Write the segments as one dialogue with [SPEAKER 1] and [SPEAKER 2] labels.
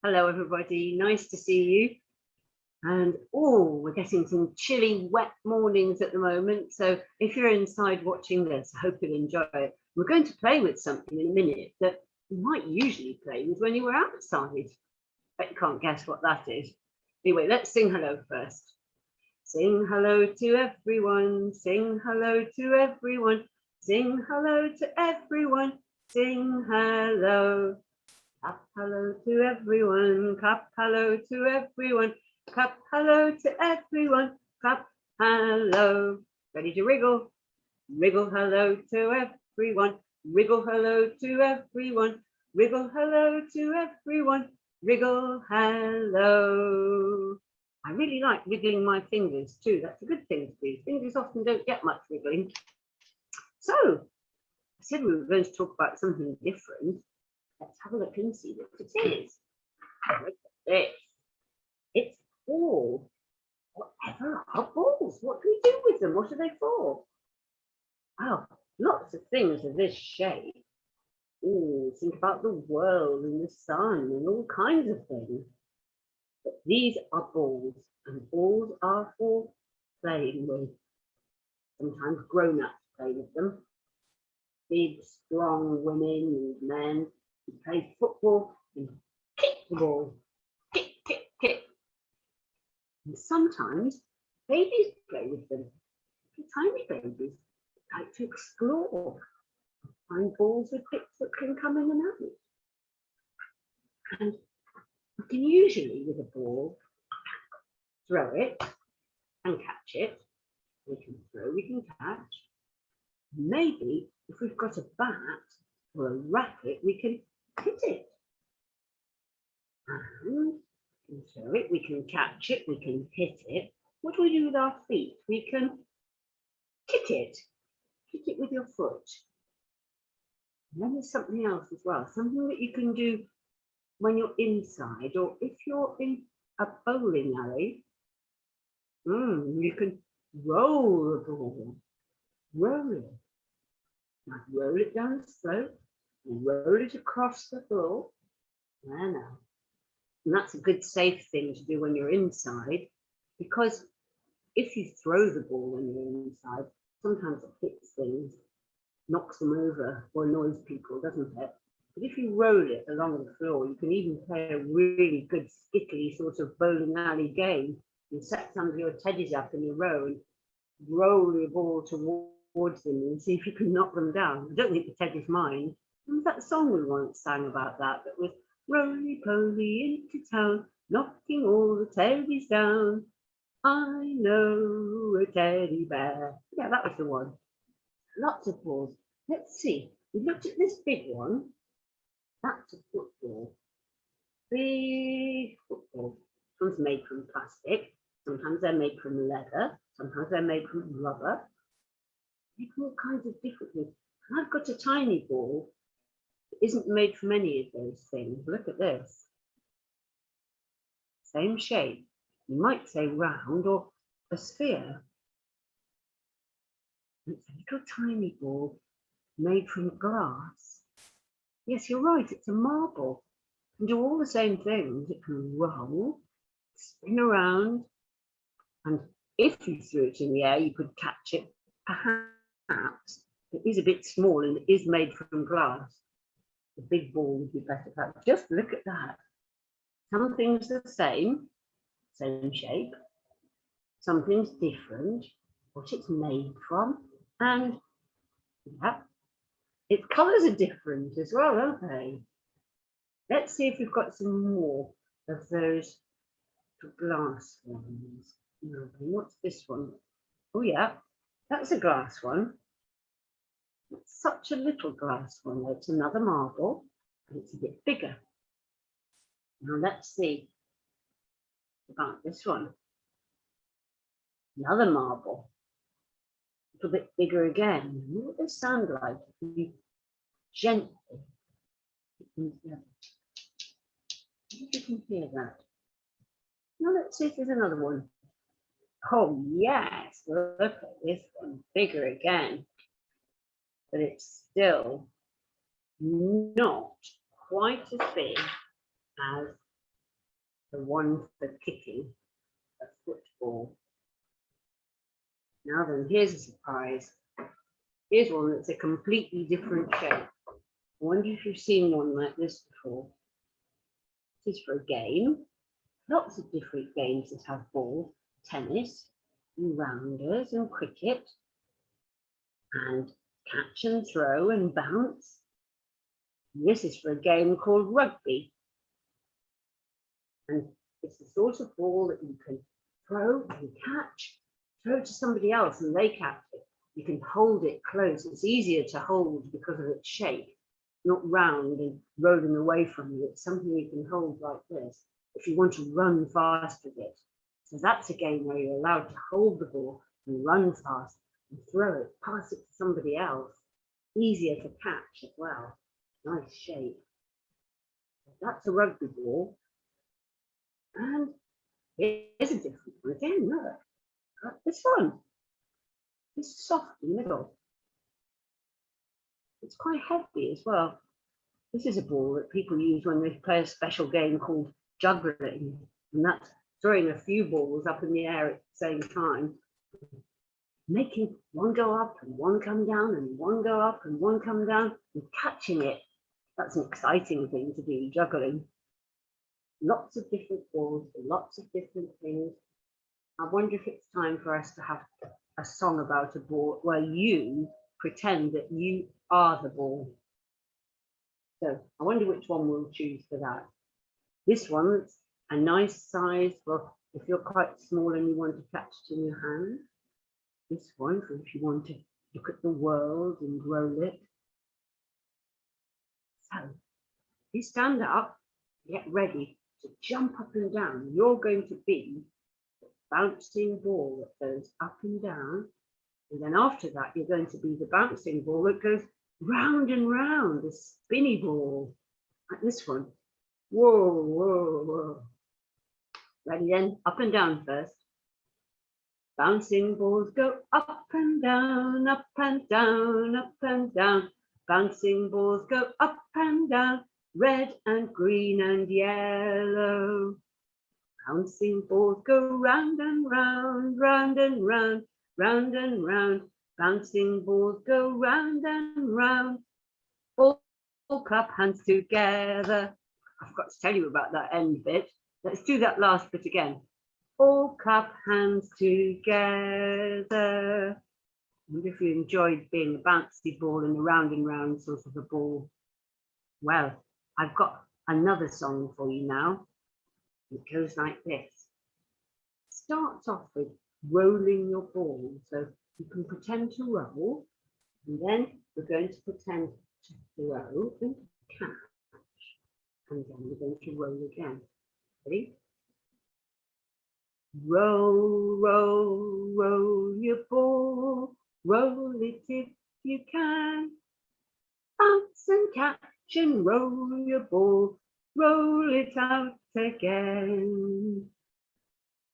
[SPEAKER 1] Hello, everybody. Nice to see you. And we're getting some chilly, wet mornings at the moment. So if you're inside watching this, I hope you'll enjoy it. We're going to play with something in a minute that you might usually play with when you were outside. But you can't guess what that is. Anyway, let's sing hello first. Sing hello to everyone. Sing hello to everyone. Sing hello to everyone. Sing hello. Clap hello to everyone, clap hello to everyone, clap hello to everyone, clap hello. Ready to wriggle? Wriggle hello to everyone, wriggle hello to everyone, wriggle hello to everyone, wriggle hello. I really like wiggling my fingers too. That's a good thing to do. Fingers often don't get much wiggling. So, I said we were going to talk about something different. Let's have a look and see what it is. Look at this. It's balls. Whatever are balls? What do we do with them? What are they for? Well, lots of things of this shape. Think about the world and the sun and all kinds of things. But these are balls, and balls are for playing with. Sometimes grown-ups play with them. Big, strong women and men who play football and kick the ball. Kick, kick, kick. And sometimes babies play with them. Tiny babies like to explore, find balls with bits that can come in and out. And we can usually, with a ball, throw it and catch it. We can throw, we can catch. Maybe if we've got a bat or a racket, we can hit it. And we can throw it, we can catch it, we can hit it. What do we do with our feet? We can kick it. Kick it with your foot. And then there's something else as well, something that you can do when you're inside, or if you're in a bowling alley, you can roll the ball. Roll it. Now roll it down the slope, roll it across the floor. There now. And that's a good safe thing to do when you're inside, because if you throw the ball when you're inside, sometimes it hits things, knocks them over, or annoys people, doesn't it? But if you roll it along the floor, you can even play a really good skittly sort of bowling alley game. You set some of your teddies up in a row and roll your ball towards them and see if you can knock them down. I don't think the teddies mind. What was that song we once sang about that? That was roly-poly into town, knocking all the teddies down. I know a teddy bear. Yeah, that was the one. Lots of balls. Let's see. We looked at this big one. That's a football. Big football. This one's made from plastic. Sometimes they're made from leather. Sometimes they're made from rubber. Made from all kinds of different things. And I've got a tiny ball that isn't made from any of those things. Look at this. Same shape. You might say round or a sphere. It's a little tiny ball made from glass. Yes, you're right, it's a marble. It can do all the same things. It can roll, spin around, and if you threw it in the air, you could catch it. Perhaps it is a bit small and it is made from glass. The big ball would be better. But just look at that. Some things are the same shape. Some things different, what it's made from, and yeah, its colours are different as well, aren't they? Let's see if we've got some more of those glass ones. What's this one? Oh yeah, that's a glass one. It's such a little glass one. It's another marble, but it's a bit bigger. Now let's see about this one. Another marble, a little bit bigger again. What does this sound like? If you gently, you can hear that. Now let's see if there's another one. Oh yes, look at this one, bigger again. But it's still not quite as big as the one for kicking, a football. Now then, here's a surprise. Here's one that's a completely different shape. I wonder if you've seen one like this before. This is for a game. Lots of different games that have ball, tennis, and rounders and cricket, and catch and throw and bounce. And this is for a game called rugby. And it's the sort of ball that you can throw and catch, throw to somebody else and they catch it. You can hold it close. It's easier to hold because of its shape, not round and rolling away from you. It's something you can hold like this if you want to run fast with it. So that's a game where you're allowed to hold the ball and run fast and throw it, pass it to somebody else. Easier to catch as well. Nice shape. That's a rugby ball. And here's a different one again. Look, this one. It's soft in the middle. It's quite heavy as well. This is a ball that people use when they play a special game called juggling, and that's throwing a few balls up in the air at the same time, making one go up and one come down and one go up and one come down and catching it. That's an exciting thing to do, juggling. Lots of different balls, lots of different things. I wonder if it's time for us to have a song about a ball where you pretend that you are the ball. So I wonder which one we'll choose for that. This one's a nice size for if you're quite small and you want to catch it in your hand. This one for if you want to look at the world and roll it. So you stand up, get ready to jump up and down. You're going to be the bouncing ball that goes up and down. And then after that, you're going to be the bouncing ball that goes round and round, a spinny ball, like this one. Whoa, whoa, whoa. Ready then? Up and down first. Bouncing balls go up and down, up and down, up and down. Bouncing balls go up and down, red and green and yellow. Bouncing balls go round and round, round and round, round and round. Bouncing balls go round and round. All clap hands together. I forgot to tell you about that end bit. Let's do that last bit again. All clap hands together. I wonder if you enjoyed being a bouncy ball and a round and round sort of a ball. Well, I've got another song for you now. It goes like this. Starts off with rolling your ball. So you can pretend to roll, and then we're going to pretend to throw and catch. And then we're going to roll again. Ready? Roll, roll, roll your ball. Roll it if you can. Bounce and catch and roll your ball. Roll it out again.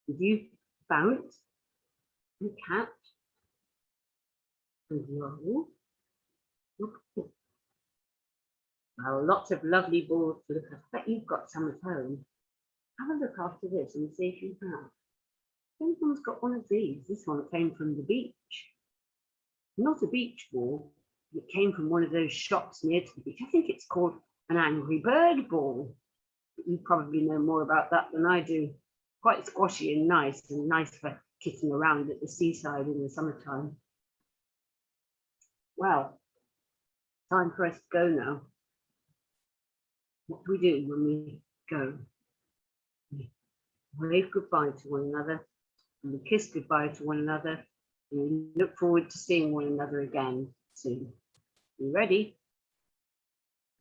[SPEAKER 1] Did you bounce and catch and roll? Well, lots of lovely balls to look at. I bet you've got some at home. Have a look after this and see if you have. Everyone's got one of these. This one came from the beach. Not a beach ball. It came from one of those shops near to the beach. I think it's called an Angry Bird ball. You probably know more about that than I do. Quite squashy and nice for kicking around at the seaside in the summertime. Well, time for us to go now. What do we do when we go? We wave goodbye to one another, and we kiss goodbye to one another, and we look forward to seeing one another again soon. You ready?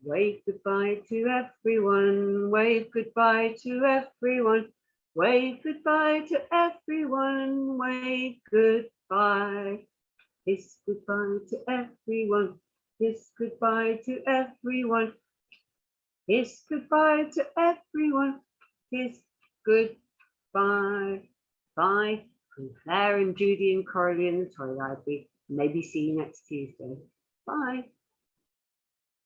[SPEAKER 1] Wave goodbye to everyone, wave goodbye to everyone, wave goodbye to everyone, wave goodbye. Kiss goodbye to everyone, kiss goodbye to everyone, kiss goodbye to everyone, kiss goodbye. Bye from Claire and Judy and Coralie in the Toy Library. Maybe see you next Tuesday. Bye.